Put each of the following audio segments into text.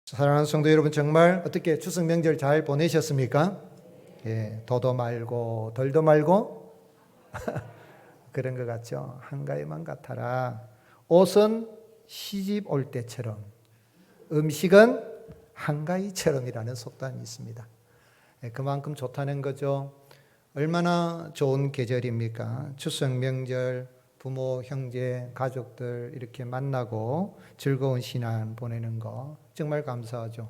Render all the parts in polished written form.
사랑하는 성도 여러분, 정말 어떻게 추석 명절 잘 보내셨습니까? 예, 더도 말고 덜도 말고 그런 것 같죠. 한가위만 같아라. 옷은 시집 올 때처럼, 음식은 한가위처럼이라는 속담이 있습니다. 예, 그만큼 좋다는 거죠. 얼마나 좋은 계절입니까? 추석 명절 부모, 형제, 가족들 이렇게 만나고 즐거운 시간 보내는 거 정말 감사하죠.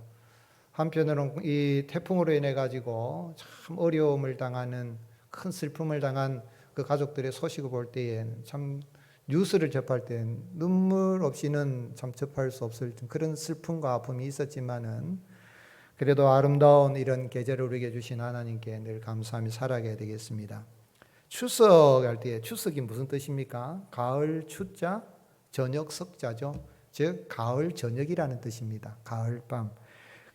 한편으로는 이 태풍으로 인해 가지고 참 어려움을 당하는, 큰 슬픔을 당한 그 가족들의 소식을 볼 때엔 참 뉴스를 접할 때 눈물 없이는 참 접할 수 없을 그런 슬픔과 아픔이 있었지만은 그래도 아름다운 이런 계절을 우리에게 주신 하나님께 늘 감사하며 살아가야 되겠습니다. 추석할 때, 추석이 무슨 뜻입니까? 가을 추자, 저녁 석자죠. 즉 가을 저녁이라는 뜻입니다. 가을 밤.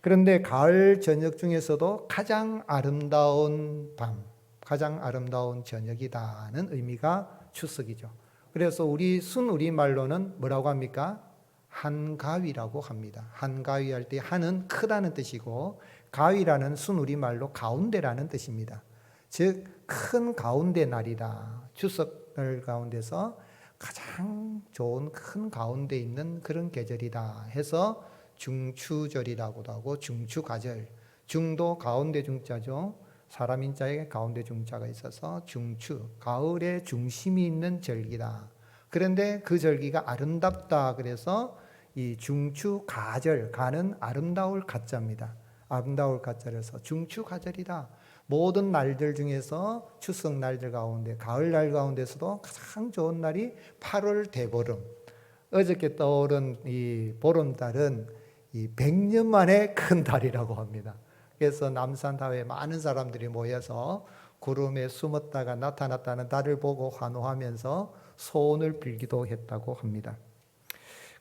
그런데 가을 저녁 중에서도 가장 아름다운 밤, 가장 아름다운 저녁이다는 의미가 추석이죠. 그래서 우리 순우리말로는 뭐라고 합니까? 한가위라고 합니다. 한가위 할 때 한은 크다는 뜻이고, 가위라는 순우리말로 가운데라는 뜻입니다. 즉 큰 가운데 날이다. 추석을 가운데서 가장 좋은 큰 가운데 있는 그런 계절이다 해서 중추절이라고도 하고 중추가절, 중도 가운데 중자죠. 사람 인자에 가운데 중자가 있어서 중추, 가을의 중심이 있는 절기다. 그런데 그 절기가 아름답다 그래서 이 중추가절, 가는 아름다울 가자입니다. 아름다울 가자라서 중추가절이다. 모든 날들 중에서 추석 날들 가운데, 가을 날 가운데서도 가장 좋은 날이 8월 대보름. 어저께 떠오른 이 보름달은 이 100년 만에 큰 달이라고 합니다. 그래서 남산타워에 많은 사람들이 모여서 구름에 숨었다가 나타났다는 달을 보고 환호하면서 소원을 빌기도 했다고 합니다.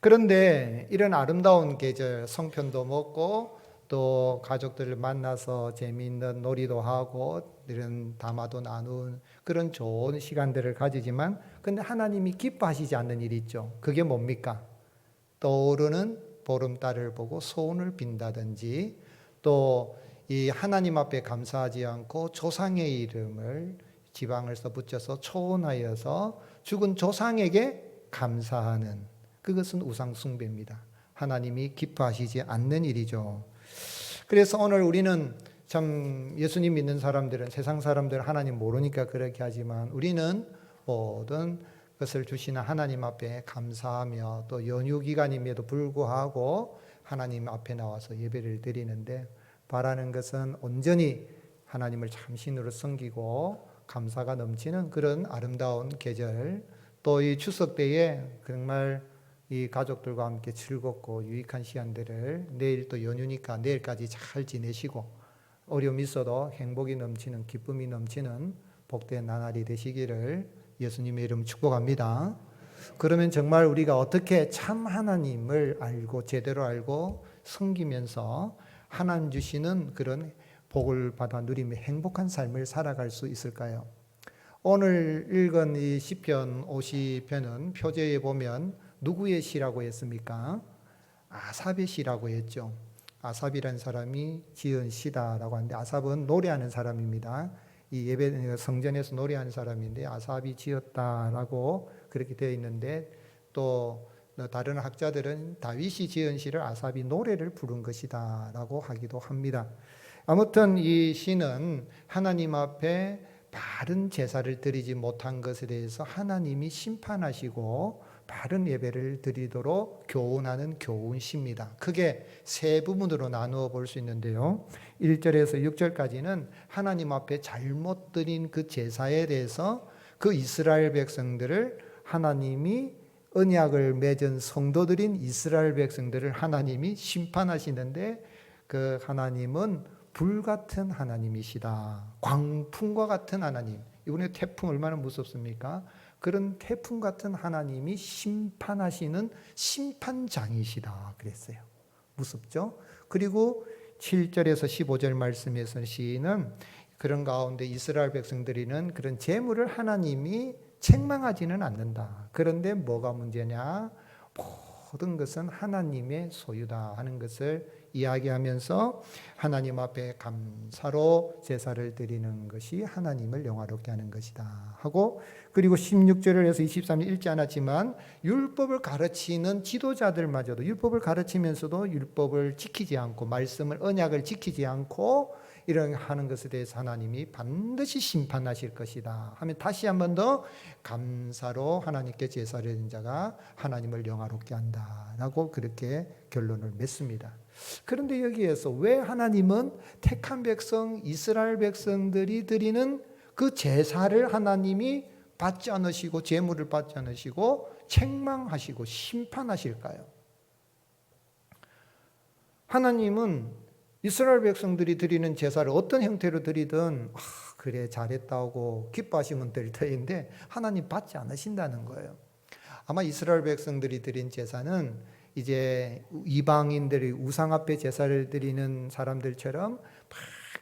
그런데 이런 아름다운 계절, 송편도 먹고 또 가족들을 만나서 재미있는 놀이도 하고 이런 담화도 나눈 그런 좋은 시간들을 가지지만, 근데 하나님이 기뻐하시지 않는 일이 있죠. 그게 뭡니까? 떠오르는 보름달을 보고 소원을 빈다든지, 또 이 하나님 앞에 감사하지 않고 조상의 이름을 지방을 써붙여서 초원하여서 죽은 조상에게 감사하는, 그것은 우상 숭배입니다. 하나님이 기뻐하시지 않는 일이죠. 그래서 오늘 우리는 참 예수님 믿는 사람들은, 세상 사람들은 하나님 모르니까 그렇게 하지만 우리는 모든 것을 주시는 하나님 앞에 감사하며 또 연휴 기간임에도 불구하고 하나님 앞에 나와서 예배를 드리는데, 바라는 것은 온전히 하나님을 참신으로 섬기고 감사가 넘치는 그런 아름다운 계절, 또 이 추석 때에 정말 이 가족들과 함께 즐겁고 유익한 시간들을, 내일 또 연휴니까 내일까지 잘 지내시고 어려움이 있어도 행복이 넘치는, 기쁨이 넘치는 복된 나날이 되시기를 예수님의 이름 축복합니다. 그러면 정말 우리가 어떻게 참 하나님을 알고 제대로 알고 섬기면서 하나님 주시는 그런 복을 받아 누리며 행복한 삶을 살아갈 수 있을까요? 오늘 읽은 이 시편 50편은 표제에 보면 누구의 시라고 했습니까? 아삽의 시라고 했죠. 아삽이라는 사람이 지은 시다라고 하는데, 아삽은 노래하는 사람입니다. 이 예배 성전에서 노래하는 사람인데 아삽이 지었다라고 그렇게 되어 있는데, 또 다른 학자들은 다윗이 지은 시를 아삽이 노래를 부른 것이다라고 하기도 합니다. 아무튼 이 시는 하나님 앞에 바른 제사를 드리지 못한 것에 대해서 하나님이 심판하시고 바른 예배를 드리도록 교훈하는 교훈시입니다. 크게 세 부분으로 나누어 볼 수 있는데요. 1절에서 6절까지는 하나님 앞에 잘못 드린 그 제사에 대해서 그 이스라엘 백성들을 하나님이, 언약을 맺은 성도들인 이스라엘 백성들을 하나님이 심판하시는데, 그 하나님은 불같은 하나님이시다. 광풍과 같은 하나님. 이번에 태풍 얼마나 무섭습니까? 그런 태풍 같은 하나님이 심판하시는 심판장이시다 그랬어요. 무섭죠? 그리고 7절에서 15절 말씀에서 시인은 그런 가운데 이스라엘 백성들이는 그런 재물을 하나님이 책망하지는 않는다. 그런데 뭐가 문제냐? 모든 것은 하나님의 소유다 하는 것을 이야기하면서 하나님 앞에 감사로 제사를 드리는 것이 하나님을 영화롭게 하는 것이다 하고, 그리고 16절을 해서 23절 읽지 않았지만 율법을 가르치는 지도자들마저도 율법을 가르치면서도 율법을 지키지 않고 말씀을 언약을 지키지 않고 이런 하는 것에 대해서 하나님이 반드시 심판하실 것이다 하면 다시 한 번 더 감사로 하나님께 제사를 드리는 자가 하나님을 영화롭게 한다라고 그렇게 결론을 맺습니다. 그런데 여기에서 왜 하나님은 택한 백성 이스라엘 백성들이 드리는 그 제사를 하나님이 받지 않으시고 제물을 받지 않으시고 책망하시고 심판하실까요? 하나님은 이스라엘 백성들이 드리는 제사를 어떤 형태로 드리든 그래 잘했다고 기뻐하시면 될 터인데 하나님 받지 않으신다는 거예요. 아마 이스라엘 백성들이 드린 제사는 이제 이방인들이 우상 앞에 제사를 드리는 사람들처럼 막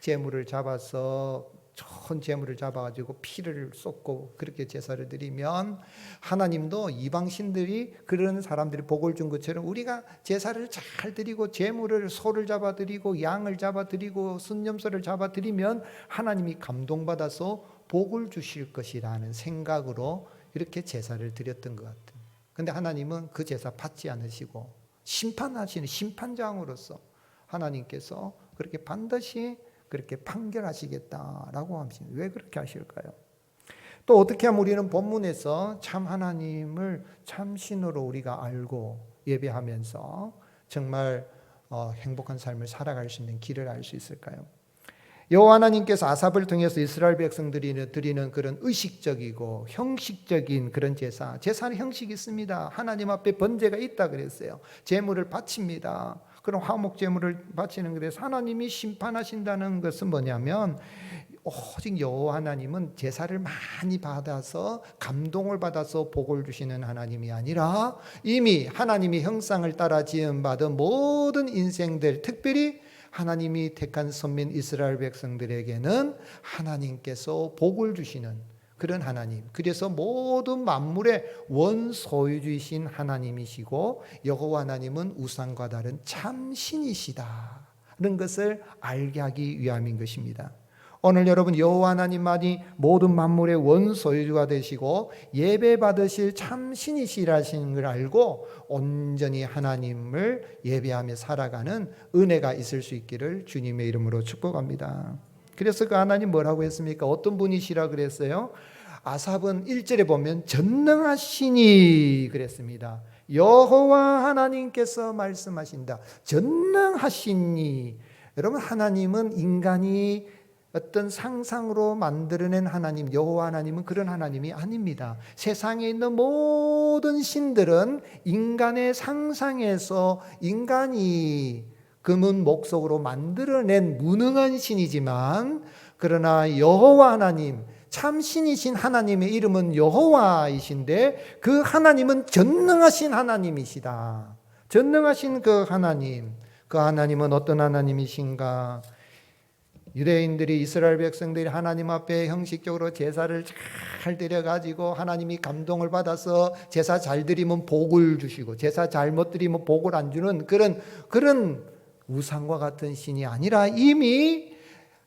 제물을 잡아서 좋은 제물을 잡아가지고 피를 쏟고 그렇게 제사를 드리면 하나님도 이방신들이 그런 사람들이 복을 준 것처럼 우리가 제사를 잘 드리고 제물을 소를 잡아 드리고 양을 잡아 드리고 순념소를 잡아 드리면 하나님이 감동받아서 복을 주실 것이라는 생각으로 이렇게 제사를 드렸던 것 같아요. 근데 하나님은 그 제사 받지 않으시고 심판하시는 심판장으로서 하나님께서 그렇게 반드시 그렇게 판결하시겠다라고 하십니다. 왜 그렇게 하실까요? 또 어떻게 하면 우리는 본문에서 참 하나님을 참 신으로 우리가 알고 예배하면서 정말 행복한 삶을 살아갈 수 있는 길을 알 수 있을까요? 여호와 하나님께서 아삽을 통해서 이스라엘 백성들이 드리는 그런 의식적이고 형식적인 그런 제사는 형식이 있습니다. 하나님 앞에 번제가 있다 그랬어요. 제물을 바칩니다. 그런 화목 제물을 바치는 것에서 하나님이 심판하신다는 것은 뭐냐면 오직 여호와 하나님은 제사를 많이 받아서 감동을 받아서 복을 주시는 하나님이 아니라 이미 하나님의 형상을 따라 지음받은 모든 인생들, 특별히 하나님이 택한 선민 이스라엘 백성들에게는 하나님께서 복을 주시는 그런 하나님, 그래서 모든 만물의 원소유주이신 하나님이시고 여호와 하나님은 우상과 다른 참신이시다는 것을 알게 하기 위함인 것입니다. 오늘 여러분 여호와 하나님만이 모든 만물의 원소유주가 되시고 예배받으실 참신이시라는 걸 알고 온전히 하나님을 예배하며 살아가는 은혜가 있을 수 있기를 주님의 이름으로 축복합니다. 그래서 그 하나님 뭐라고 했습니까? 어떤 분이시라 그랬어요? 아삽은 1절에 보면 전능하시니 그랬습니다. 여호와 하나님께서 말씀하신다. 전능하시니. 여러분 하나님은 인간이 어떤 상상으로 만들어낸 하나님, 여호와 하나님은 그런 하나님이 아닙니다. 세상에 있는 모든 신들은 인간의 상상에서 인간이 금은 목석으로 만들어낸 무능한 신이지만 그러나 여호와 하나님, 참신이신 하나님의 이름은 여호와이신데 그 하나님은 전능하신 하나님이시다. 전능하신 그 하나님은 어떤 하나님이신가? 유대인들이 이스라엘 백성들이 하나님 앞에 형식적으로 제사를 잘 드려가지고 하나님이 감동을 받아서 제사 잘 드리면 복을 주시고 제사 잘못 드리면 복을 안 주는 그런 우상과 같은 신이 아니라 이미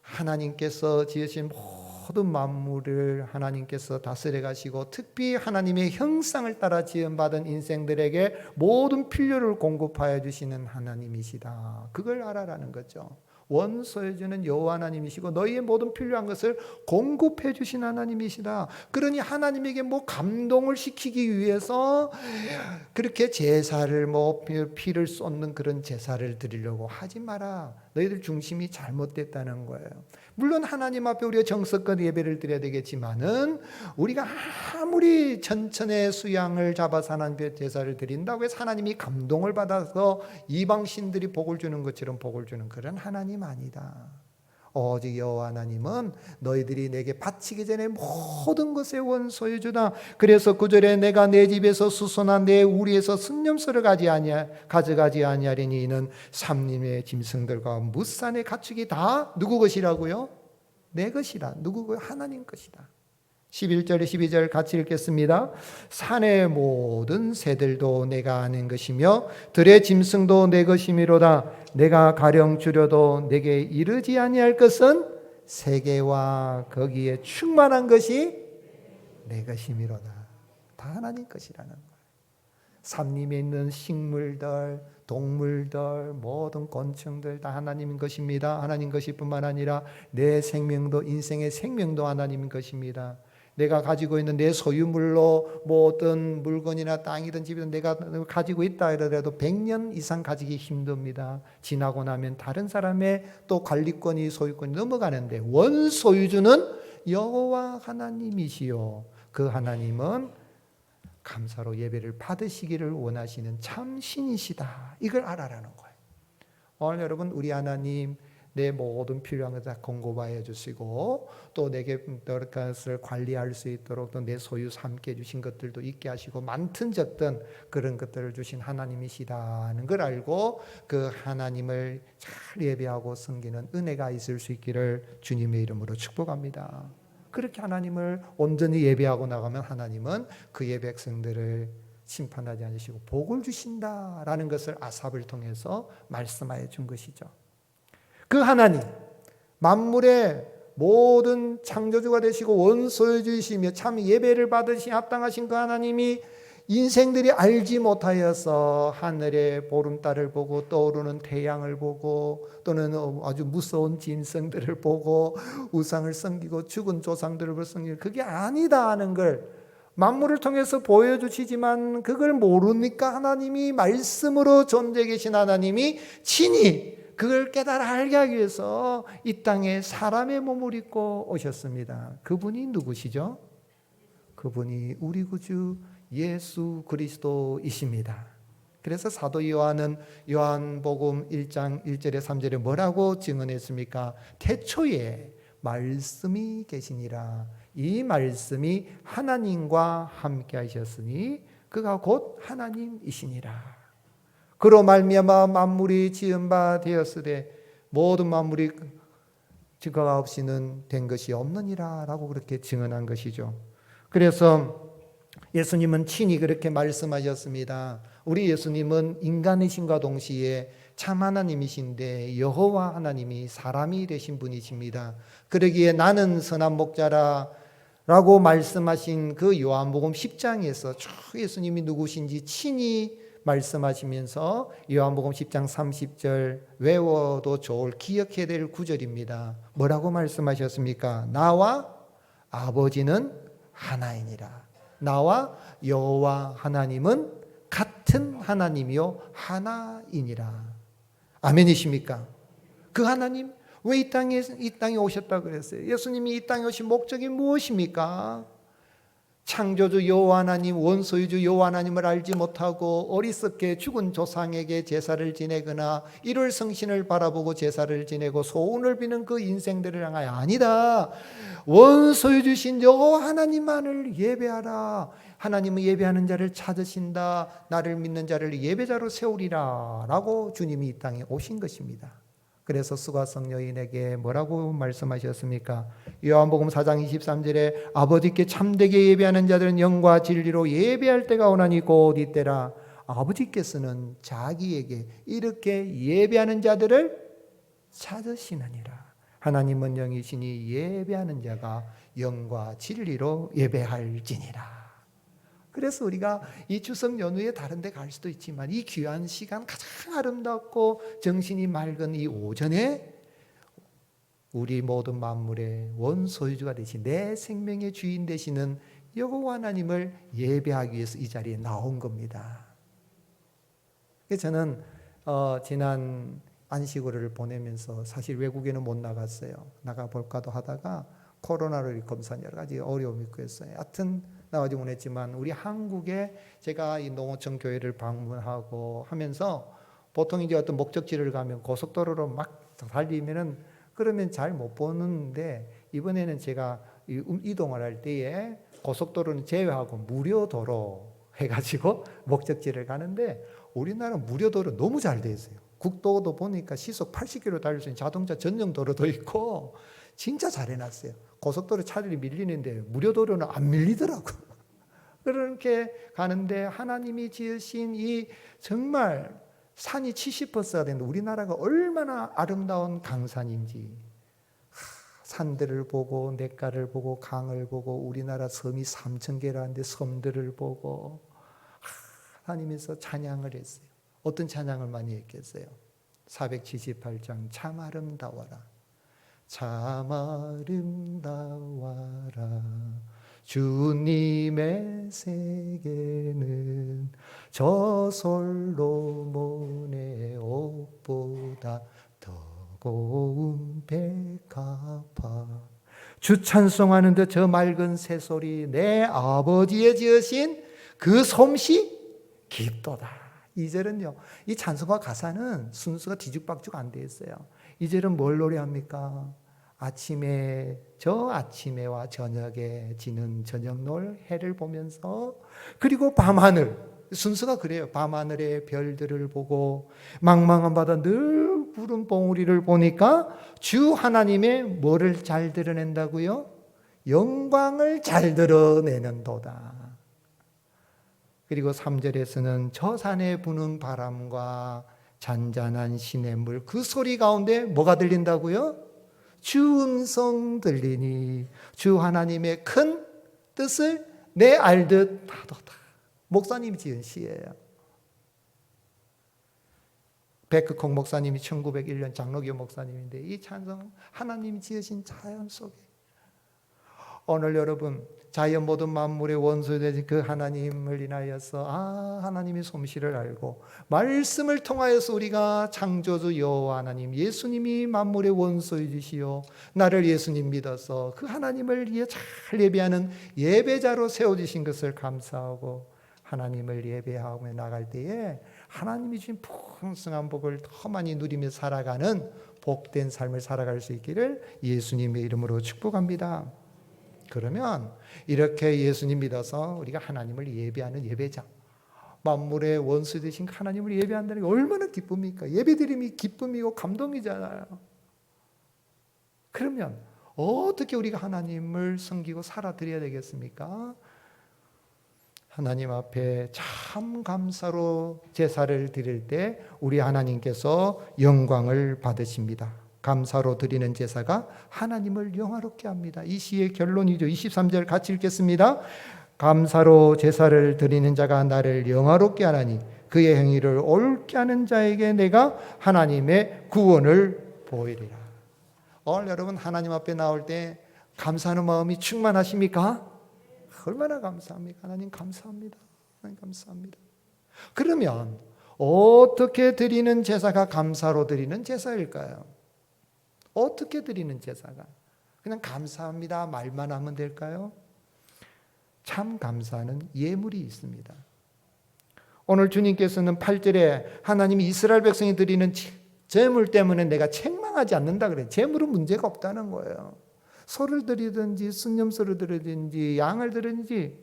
하나님께서 지으신 모든 만물을 하나님께서 다스려 가시고 특히 하나님의 형상을 따라 지음받은 인생들에게 모든 필요를 공급하여 주시는 하나님이시다. 그걸 알아라는 거죠. 원소유주는 여호와 하나님이시고 너희의 모든 필요한 것을 공급해 주신 하나님이시다. 그러니 하나님에게 감동을 시키기 위해서 그렇게 제사를 피를 쏟는 그런 제사를 드리려고 하지 마라. 너희들 중심이 잘못됐다는 거예요. 물론 하나님 앞에 우리가 정성껏 예배를 드려야 되겠지만은 우리가 아무리 천천의 수양을 잡아서 하나님께 제사를 드린다고 해서 하나님이 감동을 받아서 이방 신들이 복을 주는 것처럼 복을 주는 그런 하나님 아니다. 오직 여호와 하나님은 너희들이 내게 바치기 전에 모든 것의 원소유주다. 그래서 9절에 내가 내 집에서 수소나 내 우리에서 순념소를 가져가지 아니하리니 이는 삼림의 짐승들과 무산의 가축이 다 누구 것이라고요? 내 것이다. 누구 것? 하나님 것이다. 11절 12절 같이 읽겠습니다. 산의 모든 새들도 내가 아는 것이며 들의 짐승도 내 것이미로다. 내가 가령 줄여도 내게 이르지 아니할 것은 세계와 거기에 충만한 것이 내 것이미로다. 다 하나님 것이라는 거예요. 산림에 있는 식물들, 동물들, 모든 곤충들 다 하나님 것입니다. 하나님 것일 뿐만 아니라 내 생명도, 인생의 생명도 하나님 것입니다. 내가 가지고 있는 내 소유물로 어떤 물건이나 땅이든 집이든 내가 가지고 있다 하더라도 100년 이상 가지기 힘듭니다. 지나고 나면 다른 사람의 또 관리권이, 소유권이 넘어가는데 원소유주는 여호와 하나님이시요. 그 하나님은 감사로 예배를 받으시기를 원하시는 참 신이시다. 이걸 알아라는 거예요. 오늘 여러분, 우리 하나님 내 모든 필요한 것을 다 공급하여 주시고 또 내게 그것을 관리할 수 있도록 또 내 소유 삼게 해주신 것들도 있게 하시고 많든 적든 그런 것들을 주신 하나님이시다는 걸 알고 그 하나님을 잘 예배하고 섬기는 은혜가 있을 수 있기를 주님의 이름으로 축복합니다. 그렇게 하나님을 온전히 예배하고 나가면 하나님은 그의 백성들을 심판하지 않으시고 복을 주신다라는 것을 아삽을 통해서 말씀하여 준 것이죠. 그 하나님, 만물의 모든 창조주가 되시고 원소유주이시며 참 예배를 받으시 합당하신 그 하나님이 인생들이 알지 못하여서 하늘의 보름달을 보고 떠오르는 태양을 보고 또는 아주 무서운 짐승들을 보고 우상을 섬기고 죽은 조상들을 섬기고 그게 아니다 하는 걸 만물을 통해서 보여주시지만 그걸 모르니까 하나님이 말씀으로 존재해 계신 하나님이 친히 그걸 깨달아 알게 하기 위해서 이 땅에 사람의 몸을 입고 오셨습니다. 그분이 누구시죠? 그분이 우리 구주 예수 그리스도이십니다. 그래서 사도 요한은 요한복음 1장 1절에 3절에 뭐라고 증언했습니까? 태초에 말씀이 계시니라. 이 말씀이 하나님과 함께 하셨으니 그가 곧 하나님이시니라. 그로 말미암아 만물이 지은 바 되었으되 모든 만물이 그가 없이는 된 것이 없느니라 라고 그렇게 증언한 것이죠. 그래서 예수님은 친히 그렇게 말씀하셨습니다. 우리 예수님은 인간이신과 동시에 참 하나님이신데 여호와 하나님이 사람이 되신 분이십니다. 그러기에 나는 선한 목자라 라고 말씀하신 그 요한복음 10장에서 쭉 예수님이 누구신지 친히 말씀하시면서 요한복음 10장 30절 외워도 좋을 기억해야 될 구절입니다. 뭐라고 말씀하셨습니까? 나와 아버지는 하나이니라. 나와 여호와 하나님은 같은 하나님이요 하나이니라. 아멘이십니까? 그 하나님 왜 이 땅에 오셨다고 그랬어요? 예수님이 이 땅에 오신 목적이 무엇입니까? 창조주 여호와 하나님, 원소유주 여호와 하나님을 알지 못하고 어리석게 죽은 조상에게 제사를 지내거나 일월 성신을 바라보고 제사를 지내고 소원을 비는 그 인생들을 향하여 아니다. 원소유주신 여호와 하나님만을 예배하라. 하나님은 예배하는 자를 찾으신다. 나를 믿는 자를 예배자로 세우리라 라고 주님이 이 땅에 오신 것입니다. 그래서 수가성 여인에게 뭐라고 말씀하셨습니까? 요한복음 4장 23절에 아버지께 참되게 예배하는 자들은 영과 진리로 예배할 때가 오나니 곧 이때라. 아버지께서는 자기에게 이렇게 예배하는 자들을 찾으시느니라. 하나님은 영이시니 예배하는 자가 영과 진리로 예배할지니라. 그래서 우리가 이 추석 연휴에 다른 데 갈 수도 있지만 이 귀한 시간 가장 아름답고 정신이 맑은 이 오전에 우리 모든 만물의 원소유주가 되신 내 생명의 주인 되시는 여호와 하나님을 예배하기 위해서 이 자리에 나온 겁니다. 그래서 저는 지난 안식일을 보내면서 사실 외국에는 못 나갔어요. 나가볼까도 하다가 코로나로 검사 여러 가지 어려움이 있고 했어요. 하여튼 나가지 못했지만 우리 한국에 제가 이 농어촌 교회를 방문하고 하면서 보통 이제 어떤 목적지를 가면 고속도로로 막 달리면은 그러면 잘 못 보는데 이번에는 제가 이동을 할 때에 고속도로는 제외하고 무료도로 해가지고 목적지를 가는데 우리나라 무료도로 너무 잘 돼 있어요. 국도도 보니까 시속 80km 달릴 수 있는 자동차 전용 도로도 있고 진짜 잘 해놨어요. 고속도로 차들이 밀리는데 무료도로는 안 밀리더라고. 그렇게 가는데 하나님이 지으신 이 정말 산이 70%가 되는데 우리나라가 얼마나 아름다운 강산인지, 산들을 보고 냇가를 보고 강을 보고 우리나라 섬이 3,000개라는데 섬들을 보고 하나님께서 찬양을 했어요. 어떤 찬양을 많이 했겠어요? 478장 참 아름다워라. 참 아름다워라. 주님의 세계는 저 솔로몬의 옷보다 더 고운 백합화. 주 찬송하는데 저 맑은 새소리 내 아버지의 지으신 그 솜씨 깊도다. 2절은요, 이 찬송가 가사는 순서가 뒤죽박죽 안 돼 있어요. 2절은 뭘 노래합니까? 아침에 저 아침에와 저녁에 지는 저녁놀 해를 보면서, 그리고 밤하늘 순서가 그래요. 밤하늘의 별들을 보고 망망한 바다 늘 구름 봉우리를 보니까 주 하나님의 뭐를 잘 드러낸다고요? 영광을 잘 드러내는도다. 그리고 3절에서는 저 산에 부는 바람과 잔잔한 시냇물 그 소리 가운데 뭐가 들린다고요? 주 음성 들리니 주 하나님의 큰 뜻을 내 알듯 하도다. 목사님이 지은 시예요. 백크콩 목사님이 1901년 장로교 목사님인데 이 찬송 하나님이 지으신 자연 속에 오늘 여러분 자연 모든 만물의 원수 되신 그 하나님을 인하여서 하나님의 솜씨를 알고 말씀을 통하여서 우리가 창조주 여호와 하나님 예수님이 만물의 원수이시오 나를 예수님 믿어서 그 하나님을 위해 잘 예배하는 예배자로 세워주신 것을 감사하고 하나님을 예배하며 나갈 때에 하나님이 주신 풍성한 복을 더 많이 누리며 살아가는 복된 삶을 살아갈 수 있기를 예수님의 이름으로 축복합니다. 그러면 이렇게 예수님 믿어서 우리가 하나님을 예배하는 예배자, 만물의 원수 되신 하나님을 예배한다는 게 얼마나 기쁨입니까? 예배드림이 기쁨이고 감동이잖아요. 그러면 어떻게 우리가 하나님을 섬기고 살아드려야 되겠습니까? 하나님 앞에 참 감사로 제사를 드릴 때 우리 하나님께서 영광을 받으십니다. 감사로 드리는 제사가 하나님을 영화롭게 합니다. 이 시의 결론이죠. 23절 같이 읽겠습니다. 감사로 제사를 드리는 자가 나를 영화롭게 하나니 그의 행위를 옳게 하는 자에게 내가 하나님의 구원을 보이리라. 오늘 여러분 하나님 앞에 나올 때 감사하는 마음이 충만하십니까? 얼마나 감사합니까? 하나님 감사합니다. 하나님 감사합니다. 그러면 어떻게 드리는 제사가 감사로 드리는 제사일까요? 어떻게 드리는 제사가? 그냥 감사합니다 말만 하면 될까요? 참 감사는 예물이 있습니다. 오늘 주님께서는 8절에 하나님이 이스라엘 백성이 드리는 제물 때문에 내가 책망하지 않는다 그래요. 제물은 문제가 없다는 거예요. 소를 드리든지 순념소를 드리든지 양을 드리든지.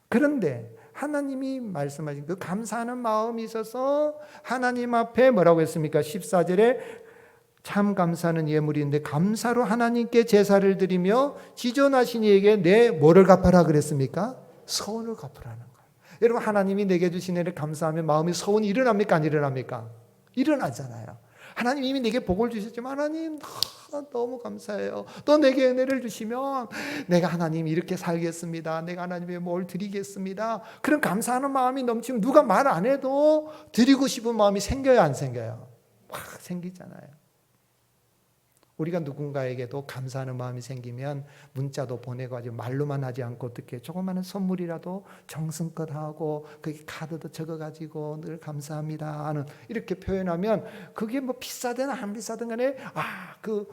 그런데 하나님이 말씀하신 그 감사하는 마음이 있어서 하나님 앞에 뭐라고 했습니까? 14절에 참 감사는 예물인데 감사로 하나님께 제사를 드리며 지존하신 이에게 내 뭐를 갚아라 그랬습니까? 서원을 갚으라는 거예요. 여러분 하나님이 내게 주신 애를 감사하면 마음이 서원이 일어납니까? 안 일어납니까? 일어나잖아요. 하나님 이미 내게 복을 주셨지만 하나님 너무 감사해요. 또 내게 은혜를 주시면 내가 하나님 이렇게 살겠습니다. 내가 하나님께 뭘 드리겠습니다. 그런 감사하는 마음이 넘치면 누가 말 안 해도 드리고 싶은 마음이 생겨요 안 생겨요? 확 생기잖아요. 우리가 누군가에게도 감사하는 마음이 생기면 문자도 보내고 아주 말로만 하지 않고 어떻게 조그마한 선물이라도 정성껏 하고 거기 카드도 적어가지고 늘 감사합니다 하는 이렇게 표현하면 그게 뭐 비싸든 안 비싸든 간에 그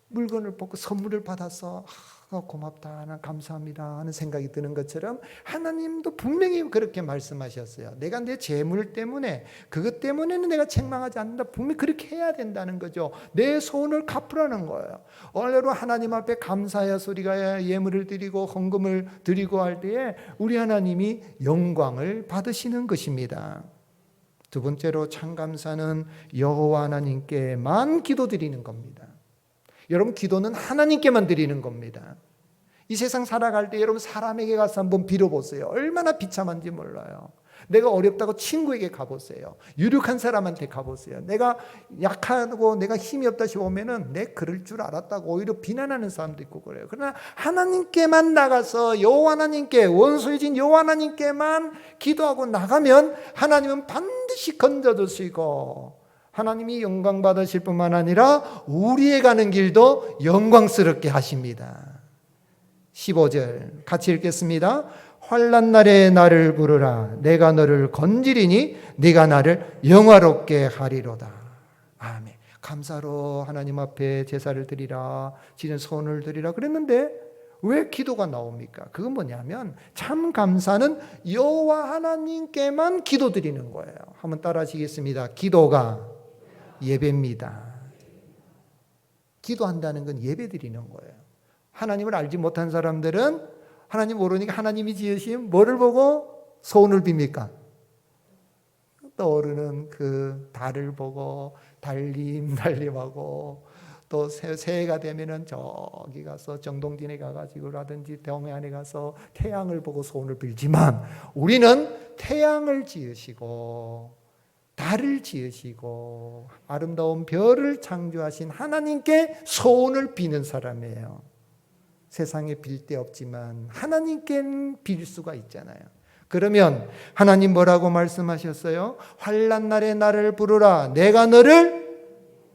물건을 보고 선물을 받아서 고맙다 하는 감사합니다 하는 생각이 드는 것처럼 하나님도 분명히 그렇게 말씀하셨어요. 내가 내 재물 때문에 그것 때문에는 내가 책망하지 않는다. 분명히 그렇게 해야 된다는 거죠. 내 소원을 갚으라는 거예요. 오늘로 하나님 앞에 감사해서 우리가 예물을 드리고 헌금을 드리고 할 때에 우리 하나님이 영광을 받으시는 것입니다. 두 번째로 참 감사는 여호와 하나님께만 기도드리는 겁니다. 여러분, 기도는 하나님께만 드리는 겁니다. 이 세상 살아갈 때 여러분 사람에게 가서 한번 빌어보세요. 얼마나 비참한지 몰라요. 내가 어렵다고 친구에게 가보세요. 유력한 사람한테 가보세요. 내가 약하고 내가 힘이 없다 싶으면은 내 그럴 줄 알았다고 오히려 비난하는 사람도 있고 그래요. 그러나 하나님께만 나가서 여호와 하나님께, 원수이신 여호와 하나님께만 기도하고 나가면 하나님은 반드시 건져주시고 하나님이 영광 받으실 뿐만 아니라 우리의 가는 길도 영광스럽게 하십니다. 15절 같이 읽겠습니다. 환난 날에 나를 부르라. 내가 너를 건지리니 네가 나를 영화롭게 하리로다. 아멘. 감사로 하나님 앞에 제사를 드리라, 지는 손을 드리라 그랬는데 왜 기도가 나옵니까? 그건 뭐냐면 참 감사는 여호와 하나님께만 기도드리는 거예요. 한번 따라 하시겠습니다. 기도가 예배입니다. 기도한다는 건 예배드리는 거예요. 하나님을 알지 못한 사람들은 하나님 모르니까 하나님이 지으신 뭐를 보고 소원을 빕니까? 떠오르는 그 달을 보고 달림하고 또 새해가 되면은 저기 가서 정동진에 가가지고라든지 동해안에 가서 태양을 보고 소원을 빌지만 우리는 태양을 지으시고 달을 지으시고 아름다운 별을 창조하신 하나님께 소원을 비는 사람이에요. 세상에 빌 데 없지만 하나님께는 빌 수가 있잖아요. 그러면 하나님 뭐라고 말씀하셨어요? 환난 날에 나를 부르라. 내가 너를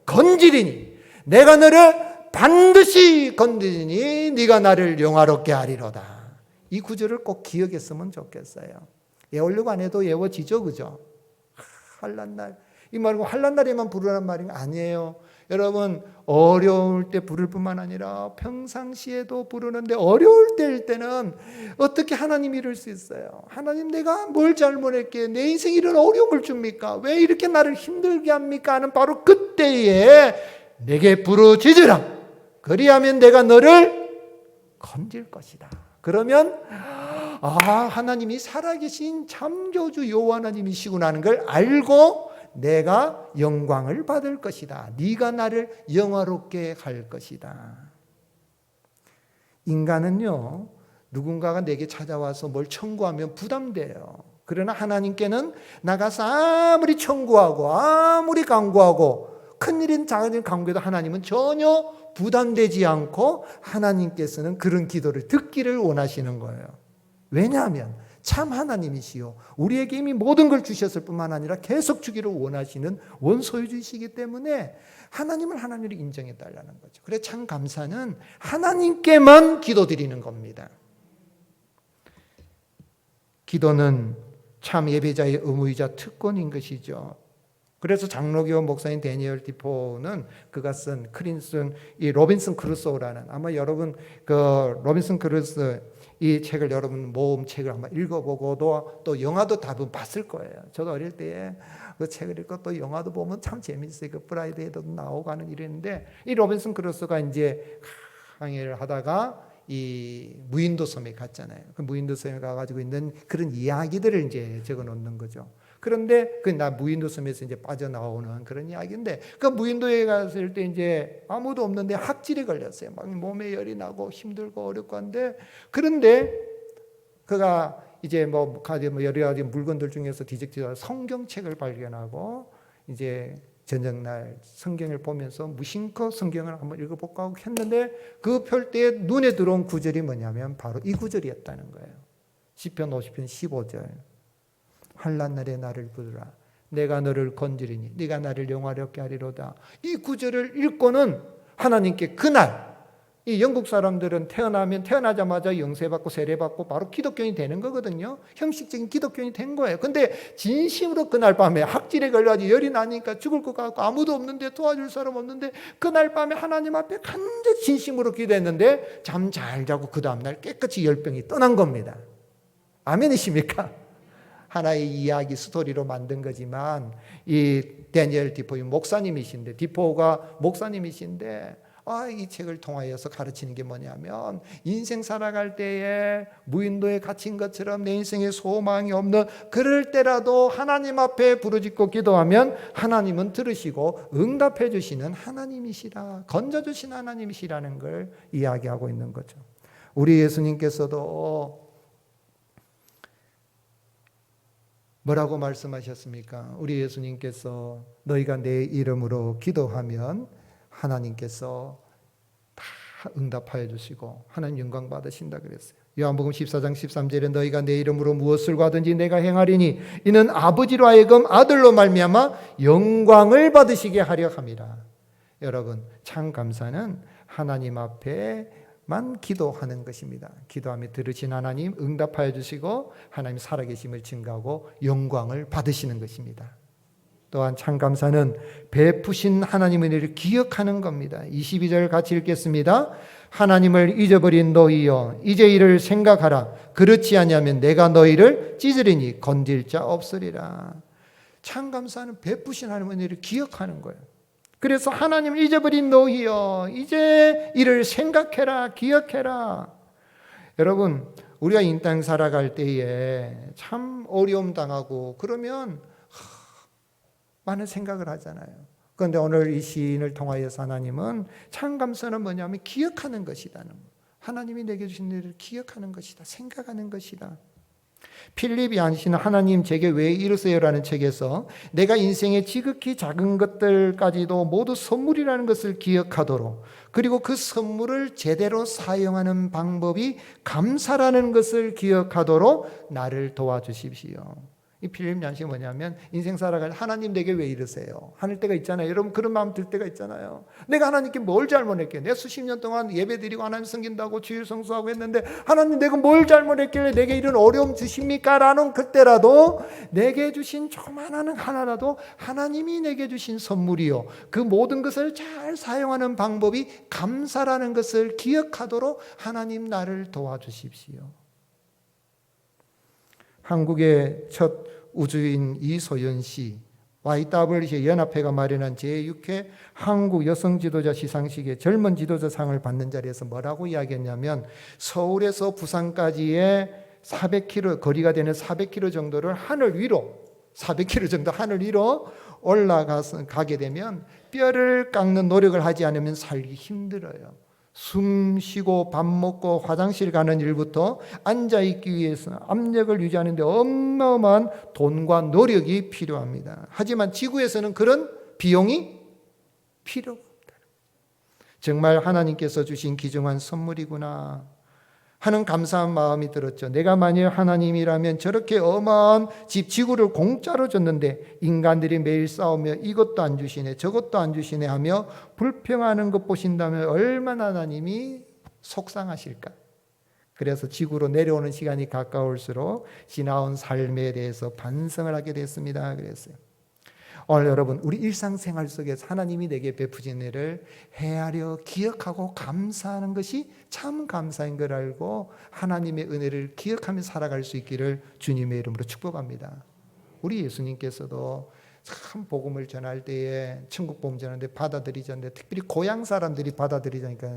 건지리니, 내가 너를 반드시 건지리니 네가 나를 영화롭게 하리로다. 이 구절을 꼭 기억했으면 좋겠어요. 외우려고 안 해도 외워지죠, 그죠? 환난 날, 이 말고 환난 날에만 부르라는 말이 아니에요. 여러분, 어려울 때 부를 뿐만 아니라 평상시에도 부르는데 어려울 때일 때는 어떻게 하나님 이럴 수 있어요? 하나님, 내가 뭘 잘못했기에 내 인생에 이런 어려움을 줍니까? 왜 이렇게 나를 힘들게 합니까? 하는 바로 그때에 내게 부르짖으라. 그리하면 내가 너를 건질 것이다. 그러면 하나님이 살아계신 창조주 여호와 하나님이시구나 하는 걸 알고 내가 영광을 받을 것이다. 네가 나를 영화롭게 할 것이다. 인간은요, 누군가가 내게 찾아와서 뭘 청구하면 부담돼요. 그러나 하나님께는 나가서 아무리 청구하고 아무리 간구하고 큰일인 작은 일 간구해도 하나님은 전혀 부담되지 않고 하나님께서는 그런 기도를 듣기를 원하시는 거예요. 왜냐하면 참 하나님이시요 우리에게 이미 모든 걸 주셨을 뿐만 아니라 계속 주기를 원하시는 원소유주이시기 때문에 하나님을 하나님으로 인정해 달라는 거죠. 그래서 참 감사는 하나님께만 기도드리는 겁니다. 기도는 참 예배자의 의무이자 특권인 것이죠. 그래서 장로교 목사인 데니얼 디포는 그가 쓴 이 로빈슨 크루소라는, 아마 여러분 그 로빈슨 크루소 이 책을 여러분 모험 책을 한번 읽어보고도 또 영화도 다분 봤을 거예요. 저도 어릴 때에 그 책을 읽고 또 영화도 보면 참 재밌어요. 그 프라이드에도 나오고 하는 일인데, 이 로빈슨 크루소가 이제 항해를 하다가 이 무인도 섬에 갔잖아요. 그 무인도 섬에 가가지고 있는 그런 이야기들을 이제 적어 놓는 거죠. 그런데 나 무인도 섬에서 이제 빠져나오는 그런 이야기인데, 그 무인도에 갔을 때 이제 아무도 없는데 학질에 걸렸어요. 막 몸에 열이 나고 힘들고 어렵고 한데, 그런데 그가 이제 여러 가지 물건들 중에서 뒤적뒤적 성경책을 발견하고 이제 저녁날 성경을 보면서 무심코 성경을 한번 읽어볼까 하고 했는데, 그 펼 때 눈에 들어온 구절이 뭐냐면 바로 이 구절이었다는 거예요. 시편 50편 15절. 환난 날에 나를 부르라. 내가 너를 건지리니 네가 나를 영화롭게 하리로다. 이 구절을 읽고는 하나님께 그날, 이 영국 사람들은 태어나자마자 영세받고 세례받고 바로 기독교인이 되는 거거든요. 형식적인 기독교인이 된 거예요. 근데 진심으로 그날 밤에 학질에 걸려가지고 열이 나니까 죽을 것 같고 아무도 없는데, 도와줄 사람 없는데, 그날 밤에 하나님 앞에 간절히 진심으로 기도했는데 잠 잘 자고 그 다음날 깨끗이 열병이 떠난 겁니다. 아멘이십니까? 하나의 이야기 스토리로 만든 거지만 이 데니엘 디포 목사님이신데, 디포가 목사님이신데 이 책을 통하여서 가르치는 게 뭐냐면 인생 살아갈 때에 무인도에 갇힌 것처럼 내 인생에 소망이 없는 그럴 때라도 하나님 앞에 부르짖고 기도하면 하나님은 들으시고 응답해 주시는 하나님이시라, 건져주신 하나님이시라는 걸 이야기하고 있는 거죠. 우리 예수님께서도 뭐라고 말씀하셨습니까? 우리 예수님께서 너희가 내 이름으로 기도하면 하나님께서 다 응답하여 주시고 하나님 영광 받으신다 그랬어요. 요한복음 14장 13절에 너희가 내 이름으로 무엇을 구하든지 내가 행하리니 이는 아버지로 하여금 아들로 말미암아 영광을 받으시게 하려 함이라. 여러분, 참 감사는 하나님 앞에만 기도하는 것입니다. 기도하며 들으신 하나님 응답하여 주시고 하나님 살아계심을 증거하고 영광을 받으시는 것입니다. 또한 참 감사는 베푸신 하나님의 은혜를 기억하는 겁니다. 22절 같이 읽겠습니다. 하나님을 잊어버린 너희여 이제 이를 생각하라. 그렇지 아니하면 내가 너희를 찢으리니 건질 자 없으리라. 참 감사는 베푸신 하나님의 은혜를 기억하는 거예요. 그래서 하나님을 잊어버린 너희여 이제 이를 생각해라, 기억해라. 여러분, 우리가 이 땅 살아갈 때에 참 어려움 당하고 그러면 많은 생각을 하잖아요. 그런데 오늘 이 시인을 통하여서 하나님은 참 감사는 뭐냐면 기억하는 것이다. 하나님이 내게 주신 일을 기억하는 것이다. 생각하는 것이다. 필립 얀시는 하나님 제게 왜 이러세요라는 책에서 내가 인생의 지극히 작은 것들까지도 모두 선물이라는 것을 기억하도록, 그리고 그 선물을 제대로 사용하는 방법이 감사라는 것을 기억하도록 나를 도와주십시오. 이 필립 얀시가 뭐냐면 인생 살아갈 때 하나님 내게 왜 이러세요? 하는 때가 있잖아요. 여러분 그런 마음 들 때가 있잖아요. 내가 하나님께 뭘 잘못했길래, 내가 수십 년 동안 예배 드리고 하나님 섬긴다고 주일 성수하고 했는데 하나님 내가 뭘 잘못했길래 내게 이런 어려움 주십니까? 라는 그때라도 내게 주신 조그마한 하나라도 하나님이 내게 주신 선물이요, 그 모든 것을 잘 사용하는 방법이 감사라는 것을 기억하도록 하나님 나를 도와주십시오. 한국의 첫 우주인 이소연 씨, YWC 연합회가 마련한 제6회 한국 여성 지도자 시상식에 젊은 지도자상을 받는 자리에서 뭐라고 이야기했냐면, 서울에서 부산까지의 400km 거리가 되는 400km 정도를 하늘 위로 400km 정도 하늘 위로 올라가게 되면 뼈를 깎는 노력을 하지 않으면 살기 힘들어요. 숨 쉬고 밥 먹고 화장실 가는 일부터 앉아있기 위해서 압력을 유지하는 데 어마어마한 돈과 노력이 필요합니다. 하지만 지구에서는 그런 비용이 필요가 없다. 정말 하나님께서 주신 귀중한 선물이구나 하는 감사한 마음이 들었죠. 내가 만약 하나님이라면 저렇게 어마어마한 지구를 공짜로 줬는데 인간들이 매일 싸우며 이것도 안 주시네 저것도 안 주시네 하며 불평하는 것 보신다면 얼마나 하나님이 속상하실까. 그래서 지구로 내려오는 시간이 가까울수록 지나온 삶에 대해서 반성을 하게 됐습니다. 그랬어요. 오늘 여러분, 우리 일상생활 속에서 하나님이 내게 베푸신 은혜를 헤아려 기억하고 감사하는 것이 참 감사인 걸 알고 하나님의 은혜를 기억하며 살아갈 수 있기를 주님의 이름으로 축복합니다. 우리 예수님께서도 참 복음을 전할 때에 천국 복음 전하는데 받아들이자는데 특별히 고향 사람들이 받아들이자니까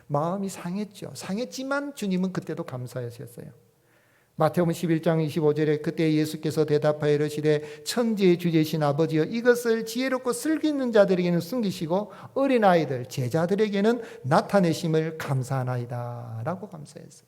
마음이 상했죠. 상했지만 주님은 그때도 감사하셨어요. 마태복음 11장 25절에 그때 예수께서 대답하여 이르시되 천지의 주제신 아버지여 이것을 지혜롭고 슬기 있는 자들에게는 숨기시고 어린아이들 제자들에게는 나타내심을 감사하나이다 라고 감사했어요.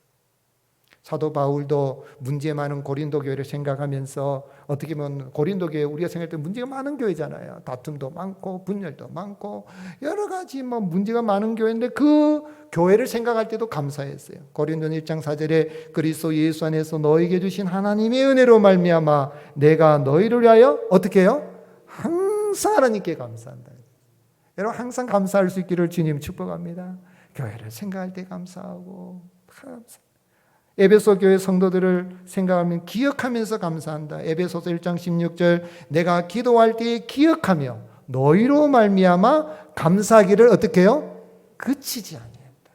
사도 바울도 문제 많은 고린도 교회를 생각하면서, 어떻게 보면 고린도 교회 우리가 생각할 때 문제가 많은 교회잖아요. 다툼도 많고 분열도 많고 여러 가지 문제가 많은 교회인데 그 교회를 생각할 때도 감사했어요. 고린도전 1장 4절에 그리스도 예수 안에서 너에게 주신 하나님의 은혜로 말미암아 내가 너희를 위하여 어떻게 해요? 항상 하나님께 감사한다. 여러분 항상 감사할 수 있기를 주님 축복합니다. 교회를 생각할 때 감사하고 감사. 에베소 교회 성도들을 생각하면 기억하면서 감사한다. 에베소서 1장 16절 내가 기도할 때에 기억하며 너희로 말미암아 감사하기를 어떻게 해요? 그치지 아니한다.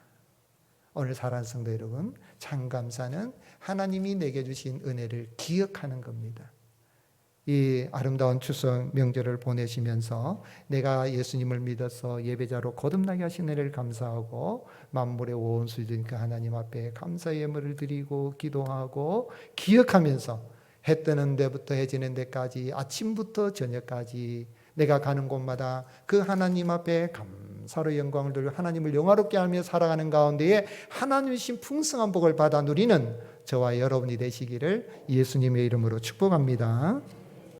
오늘 사랑하는 성도 여러분, 참 감사는 하나님이 내게 주신 은혜를 기억하는 겁니다. 이 아름다운 추석 명절을 보내시면서 내가 예수님을 믿어서 예배자로 거듭나게 하신 은혜를 감사하고 만물의 원수이신 그 하나님 앞에 감사의 예물을 드리고 기도하고 기억하면서 해 뜨는 데부터 해 지는 데까지 아침부터 저녁까지 내가 가는 곳마다 그 하나님 앞에 감사로 영광을 돌리고 하나님을 영화롭게 하며 살아가는 가운데에 하나님이신 풍성한 복을 받아 누리는 저와 여러분이 되시기를 예수님의 이름으로 축복합니다.